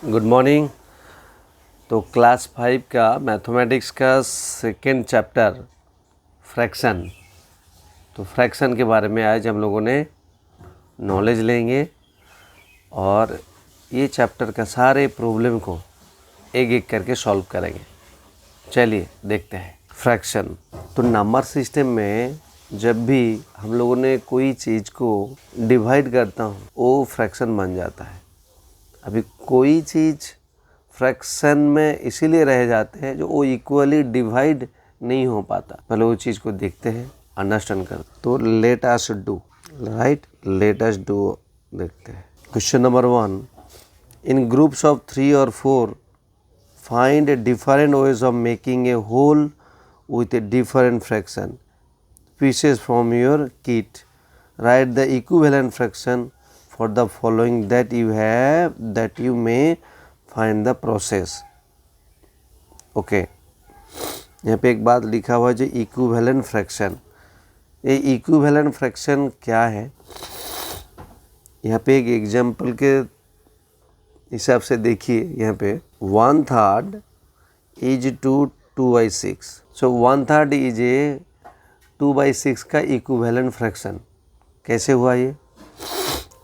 Good morning. तो class 5 का mathematics का सेकेंड चैप्टर फ्रैक्शन। तो फ्रैक्शन के बारे में आज हम लोगों ने नॉलेज लेंगे और ये चैप्टर का सारे प्रॉब्लम को एक एक करके सॉल्व करेंगे। चलिए देखते हैं फ्रैक्शन। तो नंबर सिस्टम में जब भी हम लोगों ने कोई चीज़ को डिवाइड करता हूँ वो फ्रैक्शन बन जाता है। अभी कोई चीज़ फ्रैक्शन में इसीलिए रह जाते हैं जो वो इक्वली डिवाइड नहीं हो पाता। पहले वो चीज़ को देखते हैं, अंडरस्टैंड करते। तो let us do, right, let us do देखते हैं। Question number 1, in groups of 3 और 4 find different ways of making a hole with a different fraction pieces from your kit. Write the equivalent fraction for the following that you may find the process. Okay, यहाँ पे एक बात लिखा हुआ है जो equivalent fraction. ये equivalent fraction क्या है? यहाँ पे एक एग्जाम्पल के हिसाब से देखिए। यहाँ पे 1/3 is to 2/6। So 1/3 is a 2/6 का इक्विवेलेंट फ्रैक्शन। कैसे हुआ ये?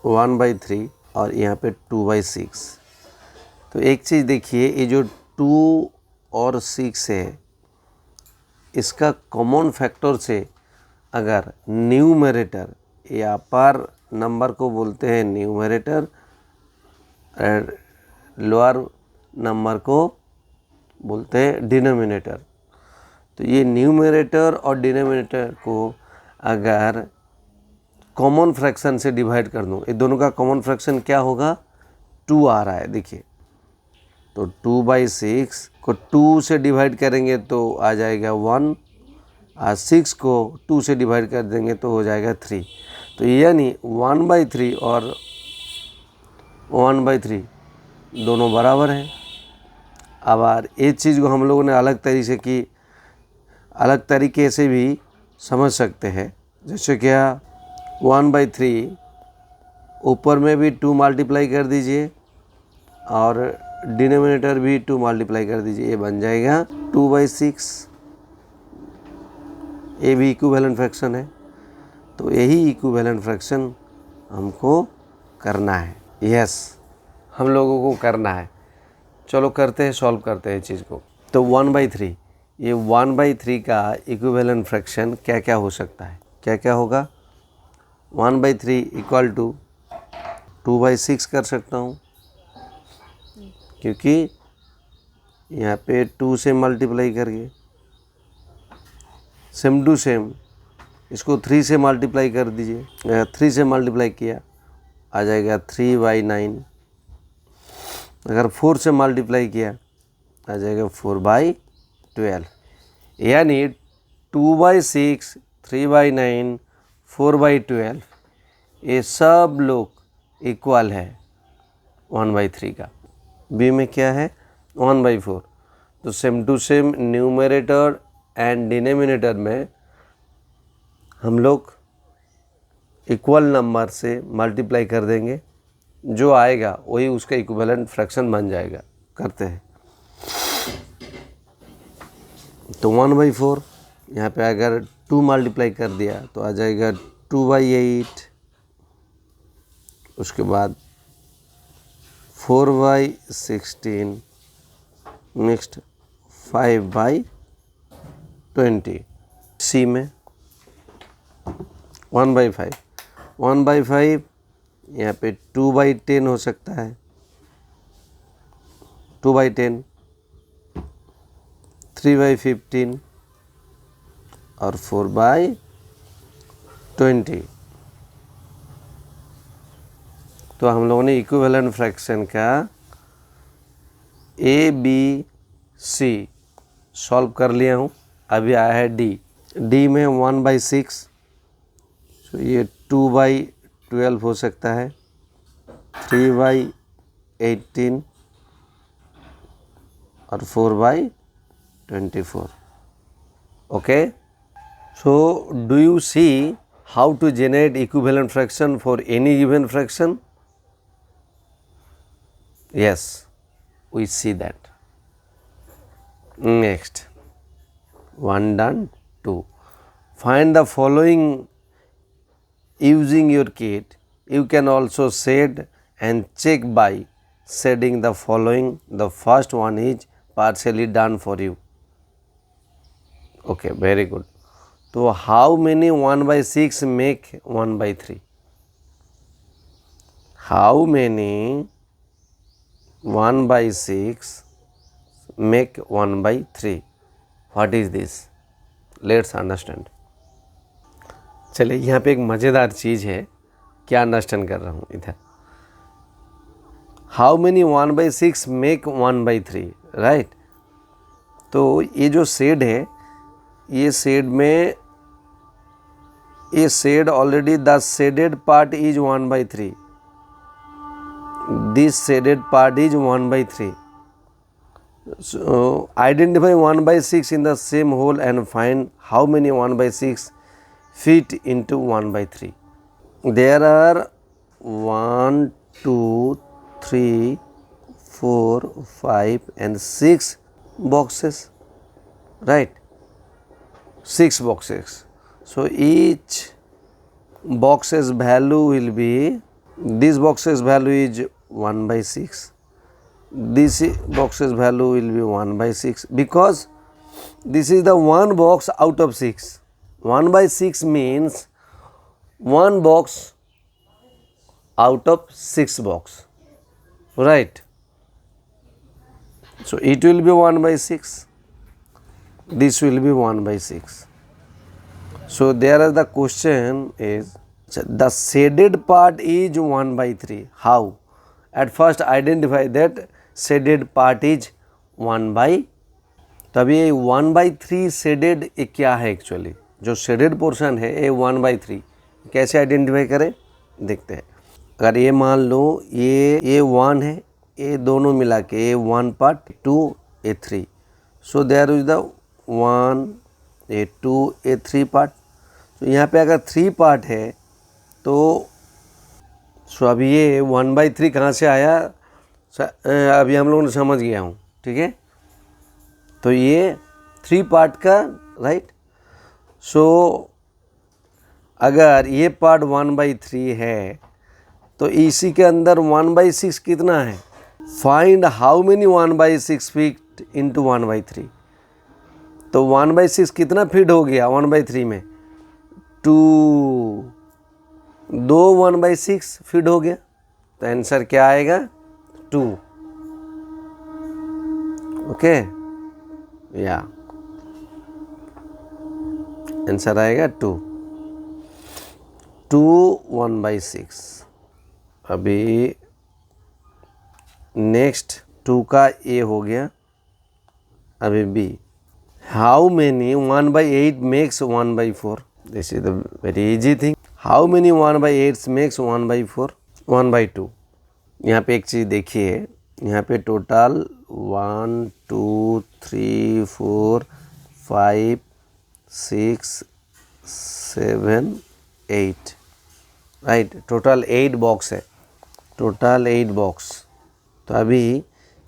1/3 और यहाँ पे 2/6। तो एक चीज़ देखिए, ये जो 2 और 6 है इसका कॉमन फैक्टर से अगर न्यूमरेटर या पर नंबर को बोलते हैं न्यूमरेटर, लोअर नंबर को बोलते हैं डिनोमिनेटर। तो ये न्यूमरेटर और डिनोमिनेटर को अगर कॉमन फ्रैक्शन से डिवाइड कर दूँ, ये दोनों का कॉमन फ्रैक्शन क्या होगा? 2 आ रहा है, देखिए। तो 2/6 को 2 से डिवाइड करेंगे तो आ जाएगा 1 और 6 को 2 से डिवाइड कर देंगे तो हो जाएगा 3। तो यानी 1/3 और 1/3 दोनों बराबर हैं। अब ये चीज़ को हम लोगों ने अलग तरीके से भी समझ सकते हैं। जैसे क्या, 1/3 ऊपर में भी 2 मल्टीप्लाई कर दीजिए और डिनोमिनेटर भी 2 मल्टीप्लाई कर दीजिए, ये बन जाएगा 2/6। ये भी इक्विवेलेंट फ्रैक्शन है। तो यही इक्विवेलेंट फ्रैक्शन हमको करना है। यस, हम लोगों को करना है। चलो करते हैं, सॉल्व करते हैं चीज़ को। तो 1/3, ये 1/3 का इक्विवेलेंट फ्रैक्शन क्या क्या हो सकता है? क्या क्या होगा? 1/3 इक्वल टू 2/6 कर सकता हूँ, क्योंकि यहाँ पे 2 से मल्टीप्लाई करके सेम टू सेम इसको 3 से मल्टीप्लाई कर दीजिए। 3 से मल्टीप्लाई किया आ जाएगा 3/9। अगर 4 से मल्टीप्लाई किया आ जाएगा 4/12। यानी 2/6, 3/9, 4/12 ये सब लोग इक्वल है 1/3 का। बी में क्या है? 1/4। तो same to same numerator and denominator में हम लोग इक्वल नंबर से मल्टीप्लाई कर देंगे, जो आएगा वही उसका इक्विवेलेंट फ्रैक्शन बन जाएगा। करते हैं। तो 1/4 यहाँ पे अगर 2 मल्टीप्लाई कर दिया तो आ जाएगा 2/8। उसके बाद 4/16, नेक्स्ट 5/20। सी में 1/5, 1/5 यहाँ पे 2/10 हो सकता है, 2/10, 3/15 और 4/20। तो हम लोगों ने इक्विवेलेंट फ्रैक्शन का ए बी सी सॉल्व कर लिया हूँ। अभी आया है डी। डी में 1/6, तो ये 2/12 हो सकता है, 3/18 और 4/24. Okay, so do you see how to generate equivalent fraction for any given fraction? Yes, we see that. Next, 1 done. 2. Find the following using your kit. You can also shade and check by shading the following. The first one is partially done for you. Okay, very good. So how many 1/6 make 1/3? How many 1/6 make 1/3? What is this? Let's understand. चलिए यहाँ पे एक मज़ेदार चीज़ है, क्या understand कर रहा हूँ इधर. How many 1/6 make 1/3, right. तो ये जो शेड है, ये शेड में, ये shade already the shaded part is 1/3. This shaded part is 1/3. So identify 1/6 in the same hole and find how many 1/6 fit into 1/3. There are 1, 2, 3, 4, 5 and 6 boxes, right? 6 boxes. So each box's value will be, this box's value is 1/6. This box's value will be 1/6 because this is the one box out of 6. 1/6 means one box out of 6 box, right? So it will be 1/6. This will be 1/6. So there is the question is, the shaded part is 1/3. How? At first identify that shaded part is 1/3. तब ये 1/3 shaded ये क्या है actually, जो shaded portion है ये 1/3 कैसे identify करें देखते हैं. अगर ये मान लो ये 1 है, ये दोनों मिला के ये 1 पार्ट, 2 ये 3. सो देयर इज द 1 ये 2 ये 3 पार्ट. तो यहाँ पे अगर 3 पार्ट है तो सो अभी ये 1/3 कहाँ से आया, अभी हम लोगों ने समझ गया हूँ, ठीक है. तो ये 3 पार्ट का, राइट. सो अगर ये पार्ट 1/3 है तो इसी के अंदर 1/6 कितना है. Find how many 1/6 fit into 1/3. तो 1/6 कितना फिट हो गया 1/3 में, 2 1/6 फिट हो गया. तो आंसर क्या आएगा 2. ओके, या आंसर आएगा 2 1/6. अभी नेक्स्ट 2 का ए हो गया. अभी B, how many 1/8 makes 1/4. This is the very easy thing. How many 1/8 makes 1/4. 1/2. यहाँ पे एक चीज़ देखिए, यहाँ पे टोटल 1, 2, 3, 4, 5, 6, 7, 8, राइट. टोटल 8 बॉक्स है, टोटल 8 बॉक्स. तो अभी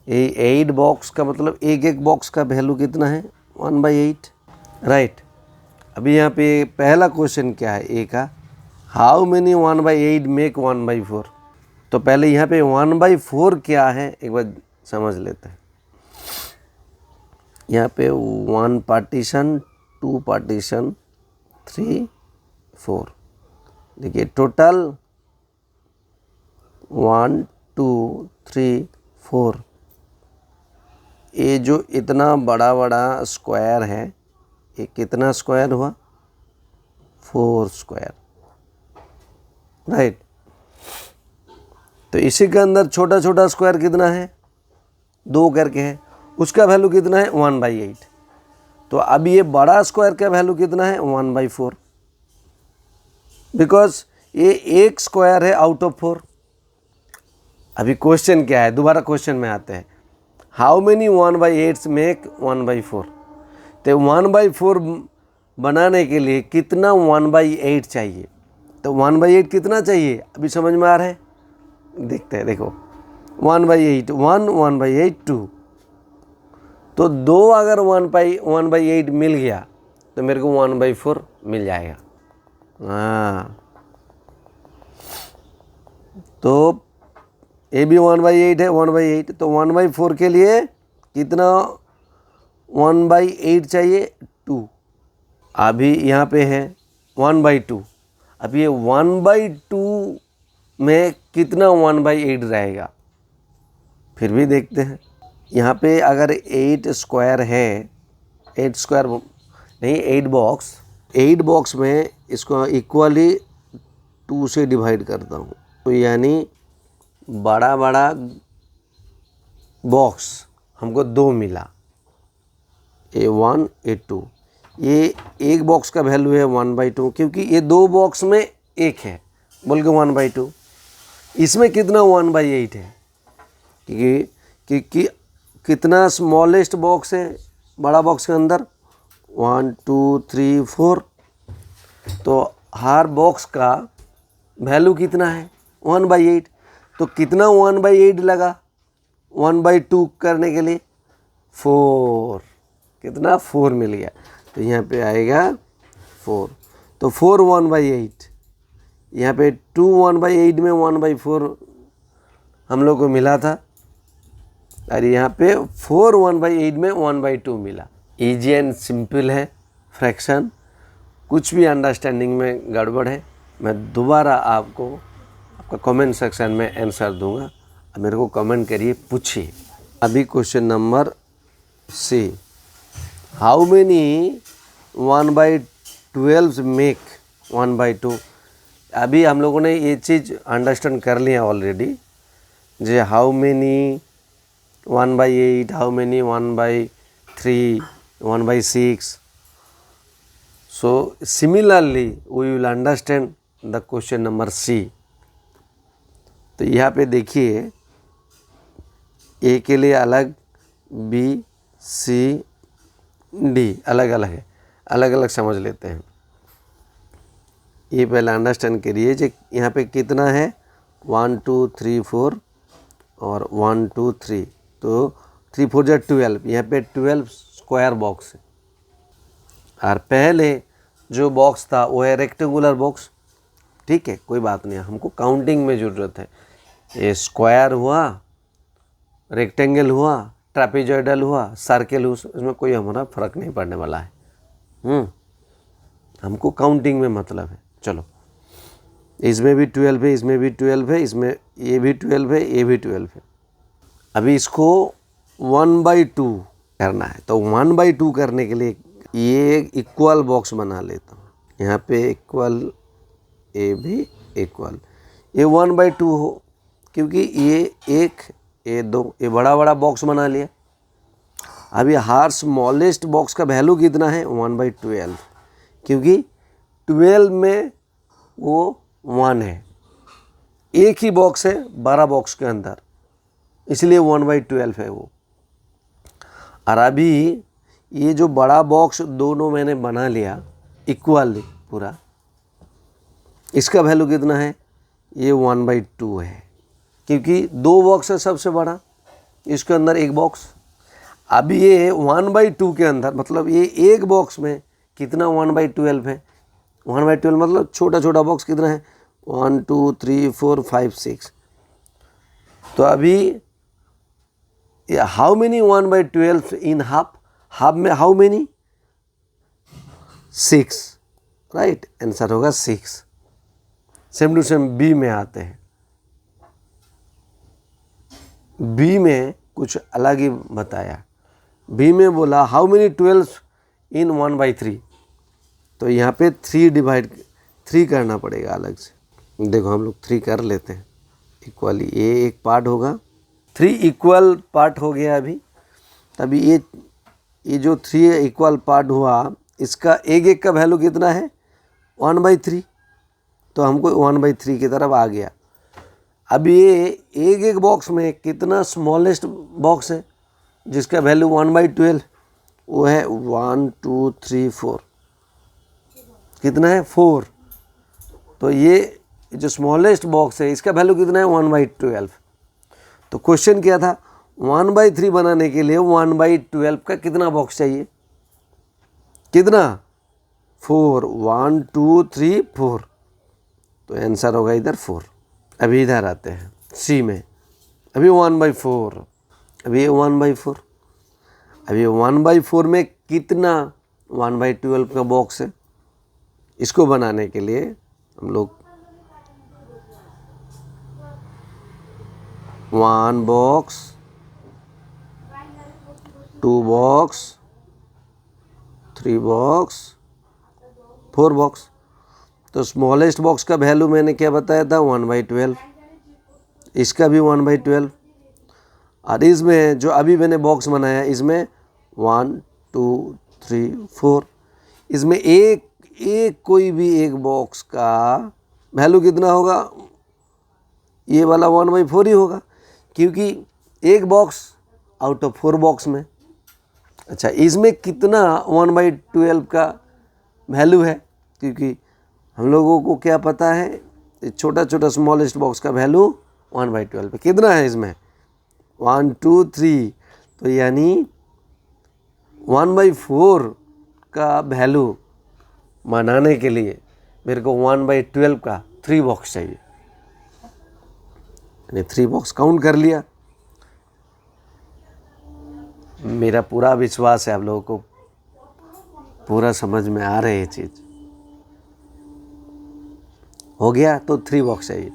ये 8 बॉक्स का मतलब एक बॉक्स का वैल्यू कितना है 1/8, राइट. अभी यहाँ पे पहला क्वेश्चन क्या है ए का, हाउ मेनी 1/8 मेक 1/4. तो पहले यहाँ पे 1/4 क्या है एक बार समझ लेते हैं. यहाँ पे 1 पार्टीशन, 2 पार्टीशन, 3, 4. देखिए टोटल 1, 2, 3, 4. ये जो इतना बड़ा बड़ा स्क्वायर है, ये कितना स्क्वायर हुआ 4 स्क्वायर, राइट. तो इसी के अंदर छोटा छोटा स्क्वायर कितना है 2 करके है, उसका वैल्यू कितना है 1/8. तो अब ये बड़ा स्क्वायर का वैल्यू कितना है 1/4, बिकॉज ये एक स्क्वायर है आउट ऑफ 4. अभी क्वेश्चन क्या है, दोबारा क्वेश्चन में आते हैं. How many 1/8 make 1/4. तो 1/4 बनाने के लिए कितना 1/8 चाहिए. तो 1/8 कितना चाहिए अभी समझ में आ रहा है, देखते हैं. देखो 1/8 1 1/8 2। तो 2 अगर 1/8 मिल गया तो मेरे को 1/4 मिल जाएगा। हाँ, तो ए भी 1/8 है, 1/8, तो 1/4 के लिए कितना 1/8 चाहिए 2। अभी यहाँ पे है 1/2। अब ये 1/2 में कितना 1/8 रहेगा, फिर भी देखते हैं। यहाँ पे अगर 8 स्क्वायर है, 8 स्क्वायर नहीं 8 बॉक्स में इसको इक्वली 2 से डिवाइड करता हूँ, तो यानी बड़ा बॉक्स हमको 2 मिला, A1 A2। ये एक बॉक्स का वैल्यू है 1/2, क्योंकि ये 2 बॉक्स में एक है बोल के 1/2। इसमें कितना 1/8 है, क्योंकि कितना स्मॉलेस्ट बॉक्स है बड़ा बॉक्स के अंदर 1 2 3 4, तो हर बॉक्स का वैल्यू कितना है 1/8। तो कितना 1/8 लगा 1/2 करने के लिए 4, कितना 4 मिल गया, तो यहाँ पे आएगा 4। तो 4 1/8, यहाँ पे 2 1/8 में 1/4 हम लोग को मिला था, और यहाँ पे 4 1/8 में 1/2 मिला। इजी एंड सिंपल है फ्रैक्शन, कुछ भी अंडरस्टैंडिंग में गड़बड़ है मैं दोबारा आपको आपका कमेंट सेक्शन में आंसर दूंगा। अब मेरे को कमेंट करिए, पूछिए। अभी question number C, how many 1/12 make 1/2। अभी हम लोगों ने ये चीज़ अंडरस्टैंड कर लिया already, J how many 1/8, how many 1/3, 1/6। So similarly we will understand the question number C। तो यहाँ पे देखिए A के लिए अलग, B C D अलग अलग है, अलग अलग समझ लेते हैं। ये पहले अंडरस्टैंड करिए जो यहाँ पे कितना है 1 2 3 4 और 1 2 3, तो 3 4 जा 12, यहाँ पे 12 स्क्वायर बॉक्स है। और पहले जो बॉक्स था वो है रेक्टेंगुलर बॉक्स, ठीक है, कोई बात नहीं, हमको काउंटिंग में ज़रूरत है। ये स्क्वायर हुआ, रेक्टेंगल हुआ, ट्रापेजॉइडल हुआ, सर्कल हुआ, इसमें कोई हमारा फ़र्क नहीं पड़ने वाला है। हमको काउंटिंग में मतलब है। चलो, इसमें भी 12 है, इसमें भी 12 है, इसमें ये भी 12 है, ये भी 12 है। अभी इसको 1/2 करना है, तो 1/2 करने के लिए ये एक इक्वल बॉक्स बना लेता हूँ। यहाँ पे इक्वल, ए भी इक्वल, ये 1/2 हो, क्योंकि ये 1 ये 2, ये बड़ा बॉक्स बना लिया। अभी हर स्मॉलेस्ट बॉक्स का वैल्यू कितना है 1/12, क्योंकि 12 में वो 1 है, एक ही बॉक्स है 12 बॉक्स के अंदर, इसलिए 1/12 है वो। और अभी ये जो बड़ा बॉक्स दोनों मैंने बना लिया इक्वली पूरा, इसका वैल्यू कितना है, ये 1/2 है, क्योंकि 2 बॉक्स है सबसे बड़ा, इसके अंदर एक बॉक्स। अभी ये 1/2 के अंदर, मतलब ये एक बॉक्स में कितना 1/12 है, 1/12 मतलब छोटा छोटा बॉक्स कितना है 1 2 3 4 5 6। तो अभी how many 1/12 in half, half में हाउ मेनी 6, राइट, आंसर होगा 6। सेम टू सेम बी में आते हैं। बी में कुछ अलग ही बताया, बी में बोला हाउ मेनी 12 इन 1/3, तो यहाँ पे 3 करना पड़ेगा अलग से। देखो हम लोग 3 कर लेते हैं इक्वली, ये एक पार्ट होगा, 3 इक्वल पार्ट हो गया। अभी तभी ये जो 3 इक्वल पार्ट हुआ, इसका एक का वैल्यू कितना है 1/3, तो हमको 1/3 की तरफ आ गया। अब ये एक बॉक्स में कितना स्मॉलेस्ट बॉक्स है जिसका वैल्यू 1/12, वो है 1 2 3 4, कितना है 4। तो ये जो स्मॉलेस्ट बॉक्स है इसका वैल्यू कितना है 1/12। तो क्वेश्चन क्या था, 1/3 बनाने के लिए 1/12 का कितना बॉक्स चाहिए, कितना, 4, 1 2 3 4, तो आंसर होगा इधर 4। अभी इधर आते हैं सी में, अभी 1/4, अभी 1/4, अभी 1/4 में कितना 1/12 का बॉक्स है, इसको बनाने के लिए हम लोग 1 बॉक्स, 2 बॉक्स, 3 बॉक्स, 4 बॉक्स। तो स्मॉलेस्ट बॉक्स का वैल्यू मैंने क्या बताया था, 1/12, इसका भी 1/12, और इसमें जो अभी मैंने बॉक्स बनाया इसमें 1 2 3 4, इसमें एक कोई भी एक बॉक्स का वैल्यू कितना होगा, ये वाला 1/4 ही होगा, क्योंकि एक बॉक्स आउट ऑफ 4 बॉक्स में। अच्छा, इसमें कितना 1/12 का वैल्यू है, क्योंकि हम लोगों को क्या पता है, छोटा छोटा स्मॉलेस्ट बॉक्स का वैल्यू 1/12 पे कितना है, इसमें 1 2 3, तो यानी 1/4 का वैल्यू बनाने के लिए मेरे को 1/12 का 3 बॉक्स चाहिए, यानी 3 बॉक्स काउंट कर लिया। मेरा पूरा विश्वास है आप लोगों को पूरा समझ में आ रही है चीज़, हो गया। तो 3 बॉक्स चाहिए,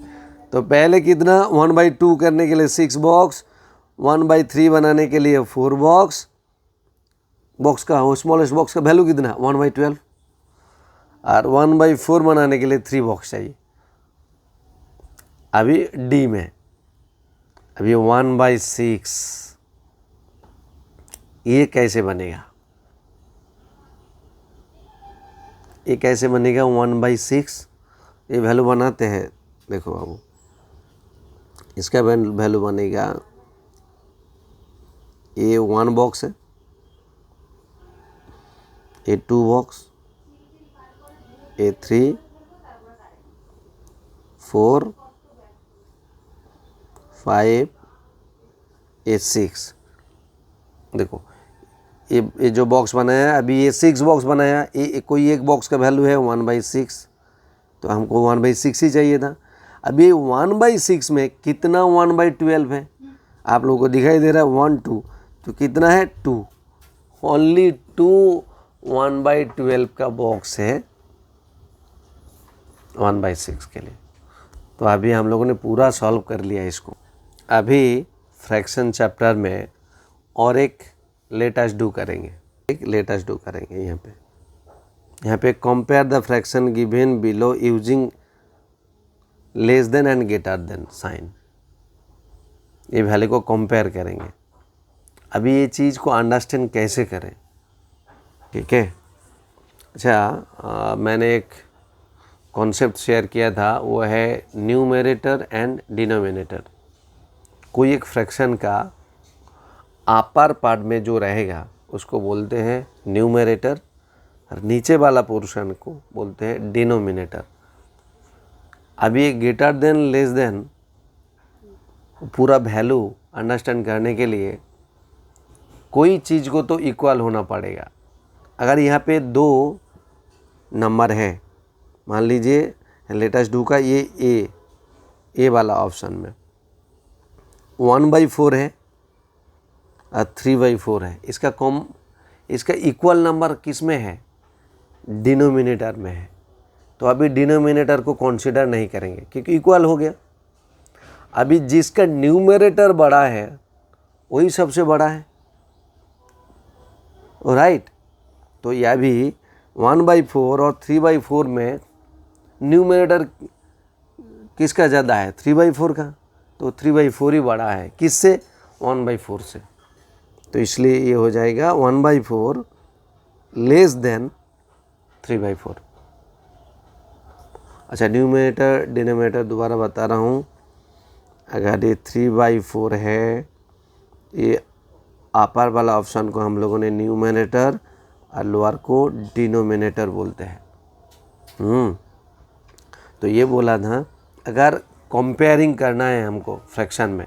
तो पहले कितना 1/2 करने के लिए 6 बॉक्स, 1/3 बनाने के लिए 4 बॉक्स, बॉक्स का स्मॉलेस्ट बॉक्स का वैल्यू कितना 1/12, और 1/4 बनाने के लिए 3 बॉक्स चाहिए। अभी डी में, अभी 1/6 ये कैसे बनेगा, ये कैसे बनेगा 1/6, ये वैल्यू बनाते हैं, देखो बाबू, इसका वैल्यू बनेगा, ये 1 बॉक्स है, ये 2 बॉक्स, ये 3 4 5, ये 6। देखो ये जो बॉक्स बनाया अभी, ये 6 बॉक्स बनाया, ये कोई एक बॉक्स का वैल्यू है 1/6, तो हमको 1/6 ही चाहिए था। अभी 1/6 में कितना 1/12 है, आप लोगों को दिखाई दे रहा है 1 2, तो कितना है 2, ओनली 2 1/12 का बॉक्स है 1/6 के लिए। तो अभी हम लोगों ने पूरा सॉल्व कर लिया इसको। अभी फ्रैक्शन चैप्टर में और एक लेट अस डू करेंगे, यहाँ पे compare the fraction given below using less than and greater than sign, ये वैल्यू को कंपेयर करेंगे। अभी ये चीज़ को अंडरस्टैंड कैसे करें, ठीक है। अच्छा, मैंने एक कॉन्सेप्ट शेयर किया था, वो है न्यूमरेटर एंड डिनोमिनेटर। कोई एक फ्रैक्शन का अपर पार्ट में जो रहेगा उसको बोलते हैं न्यूमरेटर, और नीचे वाला पोर्शन को बोलते हैं डिनोमिनेटर। अभी ग्रेटर देन लेस देन पूरा वैल्यू अंडरस्टैंड करने के लिए कोई चीज़ को तो इक्वल होना पड़ेगा। अगर यहाँ पे 2 नंबर है, मान लीजिए लेट अस डू का ये ए वाला ऑप्शन में 1/4 है और 3/4 है, इसका इक्वल नंबर किस में है, डिनोमिनेटर में है। तो अभी डिनोमिनेटर को कंसीडर नहीं करेंगे क्योंकि इक्वल हो गया। अभी जिसका न्यूमरेटर बड़ा है वही सबसे बड़ा है, राइट। तो यह भी 1/4 और 3/4 में न्यूमरेटर किसका ज़्यादा है, 3/4 का, तो 3/4 ही बड़ा है किससे, 1/4 से। तो इसलिए ये हो जाएगा 1/4 लेस देन 3/4। अच्छा, न्यूमरेटर डिनोमिनेटर दोबारा बता रहा हूँ। अगर ये 3/4 है, ये अपर वाला ऑप्शन को हम लोगों ने न्यूमरेटर और लोअर को डिनोमिनेटर बोलते हैं। तो ये बोला था, अगर कंपेयरिंग करना है हमको फ्रैक्शन में,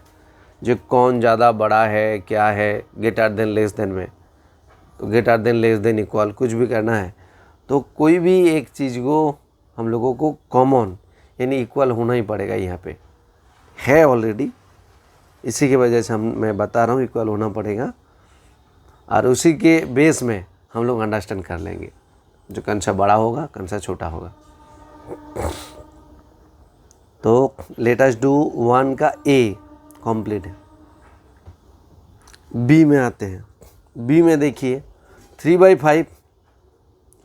जो कौन ज़्यादा बड़ा है क्या है, ग्रेटर देन लेस देन में, तो greater than less than equal कुछ भी करना है तो कोई भी एक चीज़ को हम लोगों को कॉमन यानी इक्वल होना ही पड़ेगा। यहाँ पे है ऑलरेडी, इसी की वजह से मैं बता रहा हूँ इक्वल होना पड़ेगा, और उसी के बेस में हम लोग अंडरस्टैंड कर लेंगे जो कौन सा बड़ा होगा कौन सा छोटा होगा। तो लेट अस डू 1 का ए कंप्लीट है। बी में आते हैं। बी में देखिए 3/5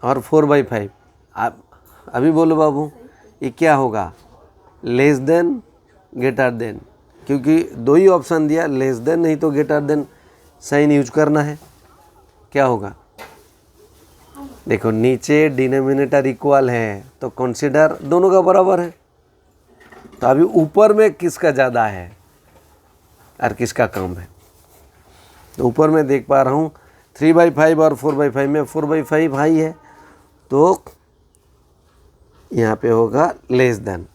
और 4/5। आप अभी बोलो बाबू ये क्या होगा, लेस देन ग्रेटर देन, क्योंकि दो ही ऑप्शन दिया, लेस देन नहीं तो ग्रेटर देन साइन यूज करना है। क्या होगा, देखो नीचे डिनोमिनेटर इक्वल है तो कंसीडर दोनों का बराबर है। तो अभी ऊपर में किसका ज़्यादा है और किसका कम है, तो ऊपर में देख पा रहा हूँ 3/5 और 4/5 में 4/5 हाई है तो यहाँ पे होगा लेस देन,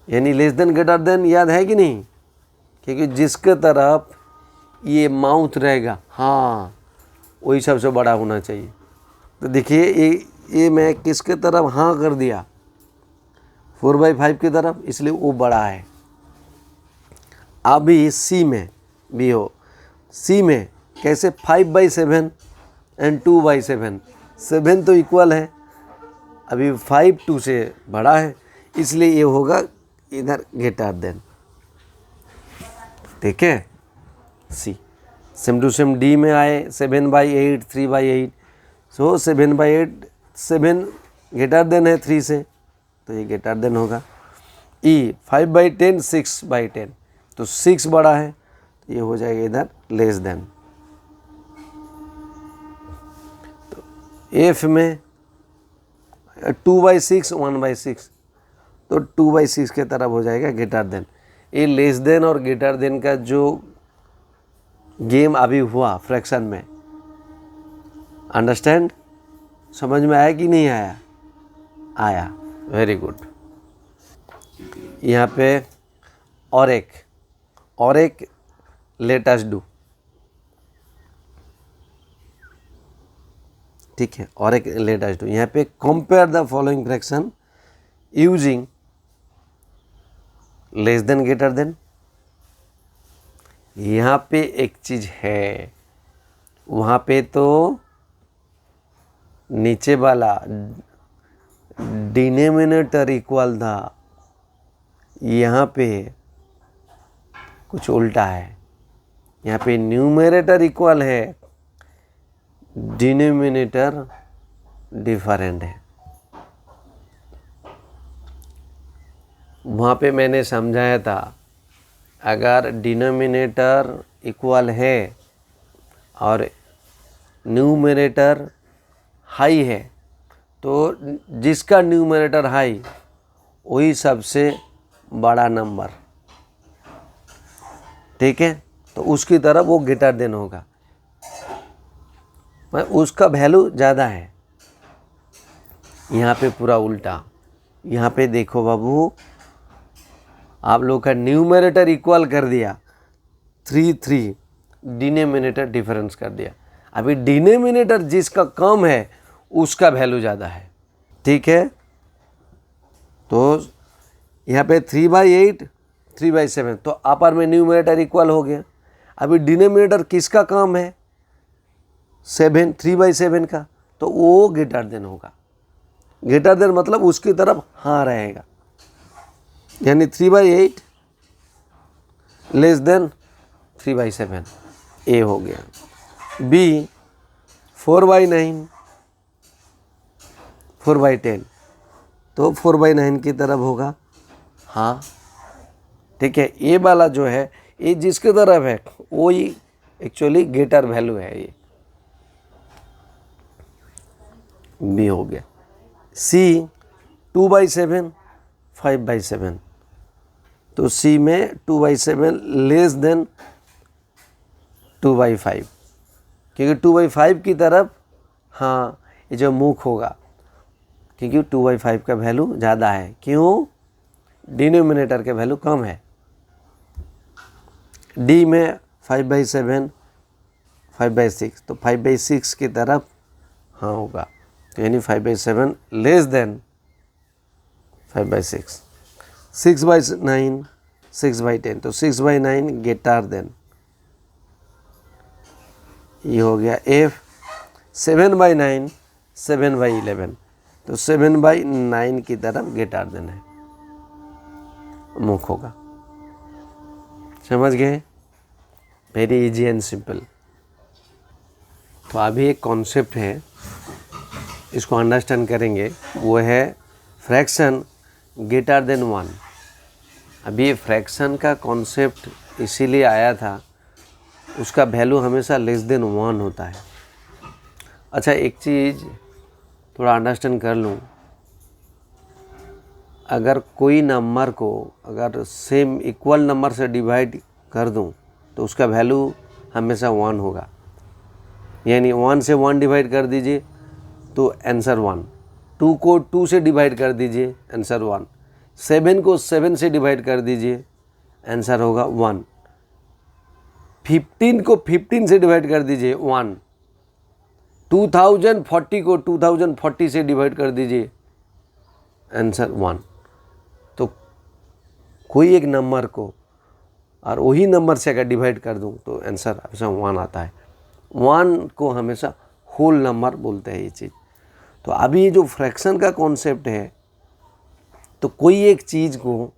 यानी लेस देन ग्रेटर देन याद है कि नहीं, क्योंकि जिसके तरफ ये माउथ रहेगा हाँ वही सबसे बड़ा होना चाहिए। तो देखिए ये मैं किसके तरफ हाँ कर दिया, 4/5 की तरफ, इसलिए वो बड़ा है। अभी सी में भी हो, सी में कैसे 5/7 एंड 2/7, 7 तो इक्वल है, अभी 5 2 से बड़ा है, इसलिए ये होगा इधर ग्रेटर देन। ठीक है, सी सेम टू सेम डी में आए 7/8 3/8, सो 7/8 7 ग्रेटर देन है 3 से तो ये ग्रेटर देन होगा। ई 5/10 6/10 तो 6 बड़ा है तो ये हो जाएगा इधर लेस देन। तो एफ में 2/6 1/6 तो 2/6 के तरफ हो जाएगा ग्रेटर देन। ये लेस देन और ग्रेटर देन का जो गेम अभी हुआ फ्रैक्शन में, अंडरस्टैंड, समझ में आया कि नहीं आया, आया, वेरी गुड। यहाँ पे और एक लेट अस डू, ठीक है, और एक लेट अस डू। यहाँ पे compare the following fraction using less then greater than. यहाँ पे एक चीज़ है, वहाँ पे तो नीचे वाला डिनोमिनेटर इक्वल था, यहाँ पे कुछ उल्टा है, यहाँ पे न्यूमरेटर इक्वल है, डिनोमिनेटर डिफरेंट है। वहाँ पे मैंने समझाया था अगर डिनोमिनेटर इक्वल है और न्यूमरेटर हाई है तो जिसका न्यूमरेटर हाई वही सबसे बड़ा नंबर, ठीक है, तो उसकी तरफ वो ग्रेटर देन होगा, उसका वैल्यू ज़्यादा है। यहाँ पे पूरा उल्टा, यहाँ पे देखो बाबू आप लोग का न्यूमरेटर इक्वल कर दिया 3 डिनोमिनेटर डिफरेंस कर दिया। अभी डिनोमिनेटर जिसका कम है उसका वैल्यू ज़्यादा है, ठीक है। तो यहाँ पे 3/8 3/7 तो अपर में न्यूमरेटर इक्वल हो गया। अभी डिनोमिनेटर किसका कम है, 7 3/7 का, तो वो ग्रेटर देन होगा। ग्रेटर देन मतलब उसकी तरफ हाँ रहेगा, यानी 3/8 लेस देन 3/7 ए हो गया। बी 4/9 4/10 तो 4/9 की तरफ होगा हाँ, ठीक है। ए वाला जो है ये जिसकी तरफ है वो ही एक्चुअली ग्रेटर वैल्यू है, ये बी हो गया। सी 2/7 5/7 तो सी में 2/7 लेस देन 2/5, क्योंकि 2/5 की तरफ हाँ ये जो मुख होगा, क्योंकि 2/5 का वैल्यू ज़्यादा है। क्यों, डिनोमिनेटर के वैल्यू कम है, डी में 5/7, 5/6, तो 5/6 की तरफ हाँ होगा, तो यानी 5/7 लेस देन 5/6। 6/9, 6/10, तो 6/9 ग्रेटर देन, ये हो गया F। 7/9, 7/11, तो 7/9 की तरफ ग्रेटर देन है, मुख होगा। समझ गए? Very easy and simple. तो अभी एक कॉन्सेप्ट है, इसको अंडरस्टैंड करेंगे, वो है फ्रैक्शन ग्रेटर देन 1। अभी ये फ्रैक्शन का कॉन्सेप्ट इसीलिए आया था, उसका वैल्यू हमेशा लेस देन 1 होता है। अच्छा, एक चीज़ थोड़ा अंडरस्टैंड कर लूँ, अगर कोई नंबर को अगर सेम इक्वल नंबर से डिवाइड कर दूँ तो उसका वैल्यू हमेशा 1 होगा। यानी 1 से 1 डिवाइड कर दीजिए तो आंसर 1, 2 को 2 से डिवाइड कर दीजिए आंसर 1, 7 को 7 से डिवाइड कर दीजिए आंसर होगा 1, 15 को 15 से डिवाइड कर दीजिए 1, 2040 को 2040 से डिवाइड कर दीजिए आंसर 1। तो कोई एक नंबर को और वही नंबर से अगर डिवाइड कर दूं तो आंसर हमेशा 1 आता है। 1 को हमेशा होल नंबर बोलते हैं ये चीज़। तो अभी ये जो फ्रैक्शन का कॉन्सेप्ट है, तो कोई एक चीज़ को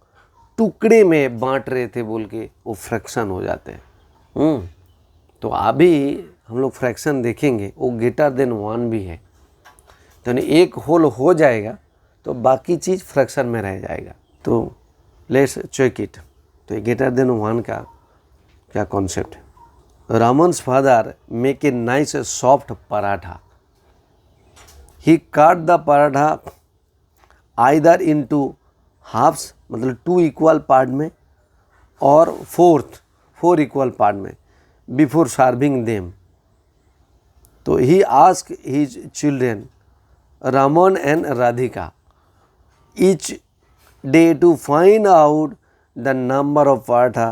टुकड़े में बांट रहे थे बोल के वो फ्रैक्शन हो जाते हैं। तो अभी हम लोग फ्रैक्शन देखेंगे, वो ग्रेटर देन 1 भी है। तो यानी एक होल हो जाएगा तो बाकी चीज़ फ्रैक्शन में रह जाएगा। तो लेट्स चेक इट। तो ग्रेटर देन 1 का क्या कॉन्सेप्ट है? Raman's father make a nice soft paratha. He cut the paratha either into halves, मतलब 2 इक्वल पार्ट में, और 4 इक्वल पार्ट में, बिफोर सर्विंग देम। तो he ask his children Raman and Radhika each day to find out the number of paratha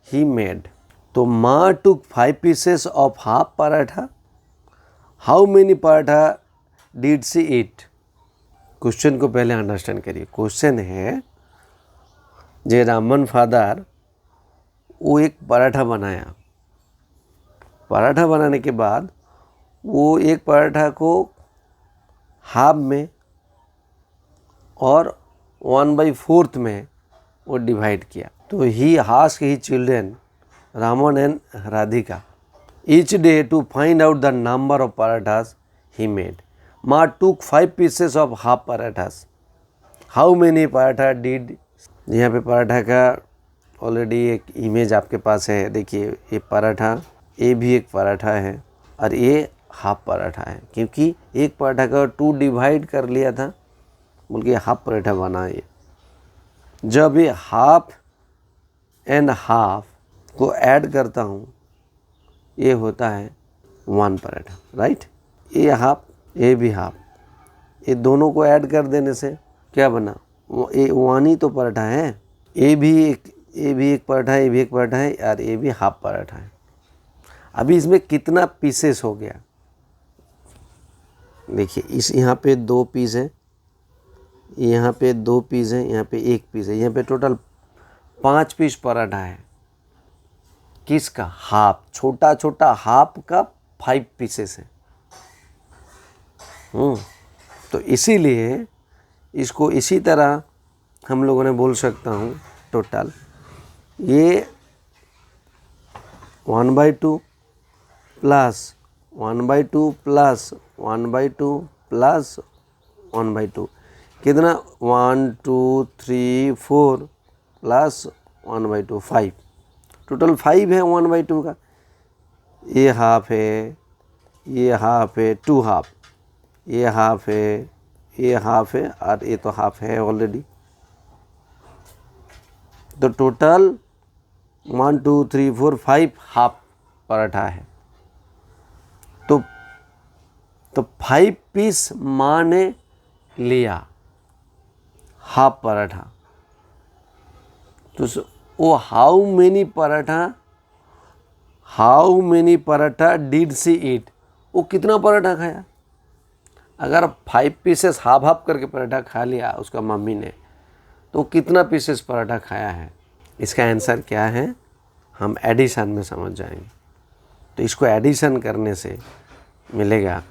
he made. So Ma took 5 pieces of half paratha. How many paratha did she eat? Question को पहले understand करिए। Question है, जे Raman father वो एक पराठा बनाया, पराठा बनाने के बाद वो एक पराठा को हाफ में और 1/4 में वो डिवाइड किया। तो he asked his children Raman and Radhika each day to find out the number of parathas he made. माँ took 5 pieces of half parathas. How many paratha did. यहाँ पे पराठा का ऑलरेडी एक इमेज आपके पास है। देखिए, ये पराठा, ये भी एक पराठा है और ये हाफ पराठा है, क्योंकि एक पराठा का 2 डिवाइड कर लिया था बोल के हाफ पराठा बना। ये जब ये हाफ एंड हाफ को ऐड करता हूँ ये होता है 1 पराठा, राइट। ये हाफ, ये भी हाफ, ये दोनों को ऐड कर देने से क्या बना? ये 1 ही तो पराठा है। ये भी एक पराठा है, ये भी एक पराठा है और ये भी हाफ पराठा है। अभी इसमें कितना पीसेस हो गया? देखिए, इस यहाँ पे 2 पीस है, यहाँ पे 2 पीस है, यहाँ पे 1 पीस है, यहाँ पे टोटल 5 पीस पराठा है। किसका? हाफ। छोटा छोटा हाफ का 5 पीसेस है। तो इसीलिए इसको इसी तरह हम लोगों ने बोल सकता हूँ, टोटल ये 1/2 प्लस 1/2 प्लस 1/2 प्लस 1/2 कितना? 1 2 3 4 प्लस 1/2 5, टोटल 5 है 1/2 का। ये हाफ है, ये हाफ है, 2 हाफ, ये हाफ है, ये हाफ है और ये तो हाफ है ऑलरेडी। तो टोटल 1 2 3 4 5 हाफ पराठा है। तो 5 पीस माँ ने लिया हाफ पराठा। तो वो how many paratha how many paratha did she eat, वो कितना पराठा खाया। अगर 5 पीसेस हाफ हाफ करके पराठा खा लिया उसका मम्मी ने, तो कितना पीसेस पराठा खाया है। इसका आंसर क्या है, हम एडिशन में समझ जाएंगे। तो इसको एडिशन करने से मिलेगा,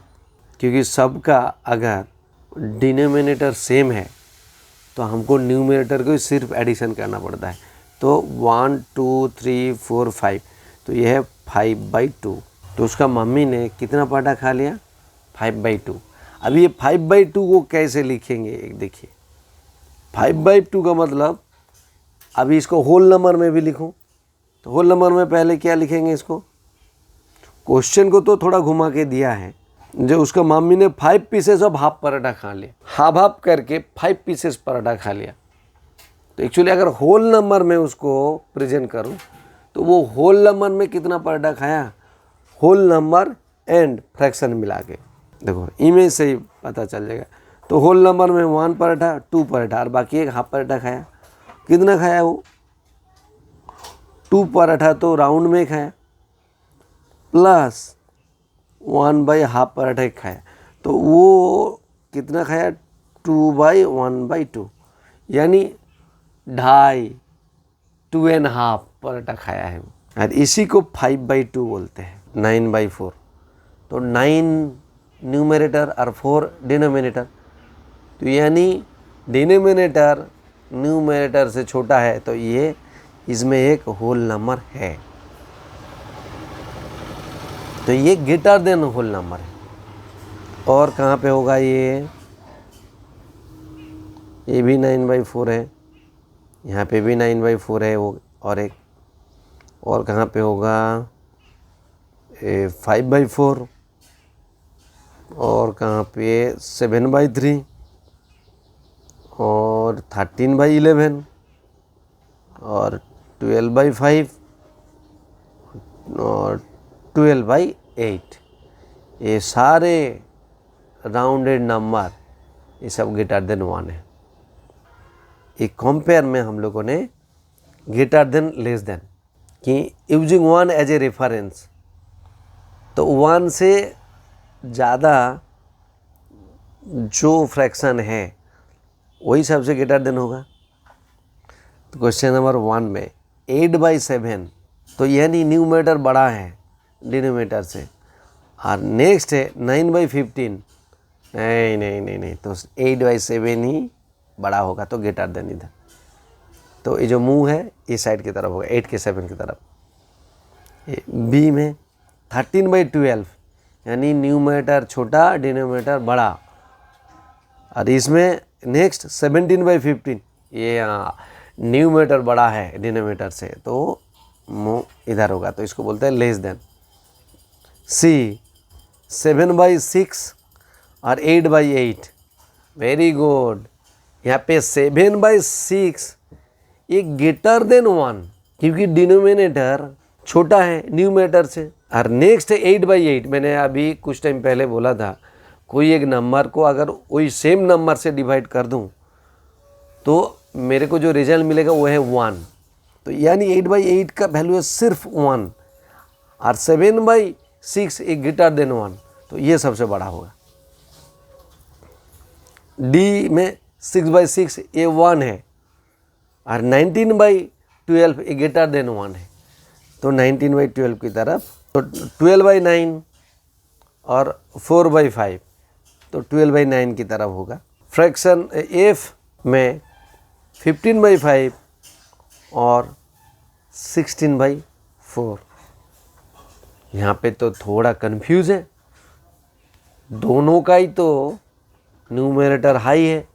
क्योंकि सबका अगर डिनोमिनेटर सेम है तो हमको न्यूमरेटर को सिर्फ एडिशन करना पड़ता है। तो 1 2 3 4 5, तो यह है 5/2। तो उसका मम्मी ने कितना पराठा खा लिया, 5/2। अब ये 5/2 को कैसे लिखेंगे, एक देखिए। 5/2 का मतलब, अभी इसको होल नंबर में भी लिखूं तो होल नंबर में पहले क्या लिखेंगे, इसको क्वेश्चन को तो थोड़ा घुमा के दिया है। जो उसका मम्मी ने 5 पीसेस ऑफ हाफ पराठा खा लिया, हाफ हाफ करके 5 पीसेस पराठा खा लिया। तो एक्चुअली अगर होल नंबर में उसको प्रेजेंट करूं तो वो होल नंबर में कितना पराठा खाया, होल नंबर एंड फ्रैक्शन मिला के देखो, इमेज से ही पता चल जाएगा। तो होल नंबर में 1 पराठा 2 पराठा और बाकी एक हाफ पराठा खाया। कितना खाया वो, 2 पराठा तो राउंड में खाया, प्लस 1/2 पराठा खाया। तो वो कितना खाया, 2/1/2, यानी 2.5 2.5 पराठा खाया है। और इसी को 5/2 बोलते हैं, 9/4। तो 9 न्यूमरेटर और 4 डिनोमिनेटर। तो यानी डिनोमिनेटर न्यूमरेटर से छोटा है, तो ये इसमें एक होल नंबर है, तो ये ग्रेटर देन होल नंबर है। और कहाँ पे होगा ये भी 9/4 है, यहाँ पे भी 9/4 है वो, और एक और कहाँ पे होगा 5/4, और कहाँ पे 7/3, और 13/11, और 12/5, और 12/8। ये सारे राउंडेड नंबर, ये सब ग्रेटर देन 1 है। एक कंपेयर में हम लोगों ने ग्रेटर देन लेस देन कि यूजिंग 1 एज ए रेफरेंस, तो 1 से ज़्यादा जो फ्रैक्शन है वही सबसे ग्रेटर देन होगा। तो क्वेश्चन नंबर 1 में 8/7, तो यानी न्यूमरेटर बड़ा है डिनोमिनेटर से, और नेक्स्ट है 9/15, नहीं नहीं नहीं नहीं, तो 8/7 ही बड़ा होगा, तो ग्रेटर देन इधर। तो ये जो मुंह है इस साइड की तरफ होगा, 8 के 7 की तरफ। बी में 13/12, यानी न्यूमरेटर छोटा डिनोमिनेटर बड़ा, और इसमें नेक्स्ट 17/15, ये यहाँ न्यूमरेटर बड़ा है डिनोमिनेटर से, तो मुंह इधर होगा, तो इसको बोलते हैं लेस देन। सी 7/6 और 8/8, वेरी गुड। यहाँ पे 7/6 ये ग्रेटर देन 1, क्योंकि डिनोमिनेटर छोटा है न्यूमरेटर से। और नेक्स्ट है 8/8, मैंने अभी कुछ टाइम पहले बोला था, कोई एक नंबर को अगर वही सेम नंबर से डिवाइड कर दूं तो मेरे को जो रिजल्ट मिलेगा वो है 1। तो यानी 8/8 का वैल्यू है सिर्फ 1, और 7/6 एक ग्रेटर देन 1, तो ये सबसे बड़ा होगा। डी में 6/6 ये 1 है, और 19/12 ये ग्रेटर देन 1 है, तो 19/12 की तरफ। तो 12/9 और 4/5, तो 12/9 की तरफ होगा। फ्रैक्शन एफ में 15/5 और 16/4। यहाँ पे तो थोड़ा कंफ्यूज है, दोनों का ही तो न्यूमरेटर हाई है,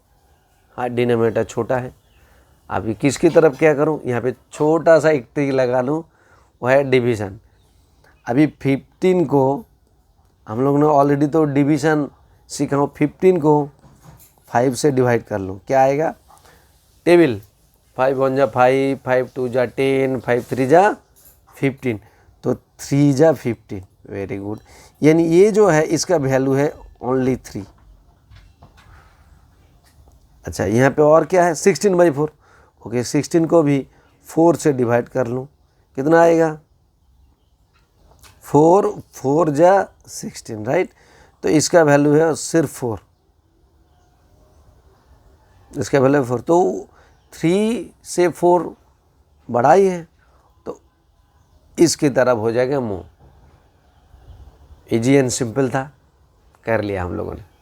हाँ डिनोमिनेटर छोटा है। अभी किसकी तरफ क्या करूँ, यहाँ पे छोटा सा एक ट्रिक लगा लूँ, वो है डिवीज़न। अभी 15 को हम लोग ने ऑलरेडी तो डिवीज़न सीखा हूँ, 15 को 5 से डिवाइड कर लूँ, क्या आएगा टेबल, 5 1 जा 5, 5 2 जा 10, 5 3 जा 15, तो 3 जा 15, वेरी गुड। यानी ये जो है इसका वैल्यू है ओनली 3। अच्छा यहाँ पे और क्या है 16/4, ओके 16 को भी 4 से डिवाइड कर लूँ, कितना आएगा 4 4 जा 16, राइट। तो इसका वैल्यू है सिर्फ 4, इसका वैल्यू 4, तो 3 से 4 बड़ा ही है, तो इसकी तरफ हो जाएगा मूव। इजी एंड सिंपल था, कर लिया हम लोगों ने।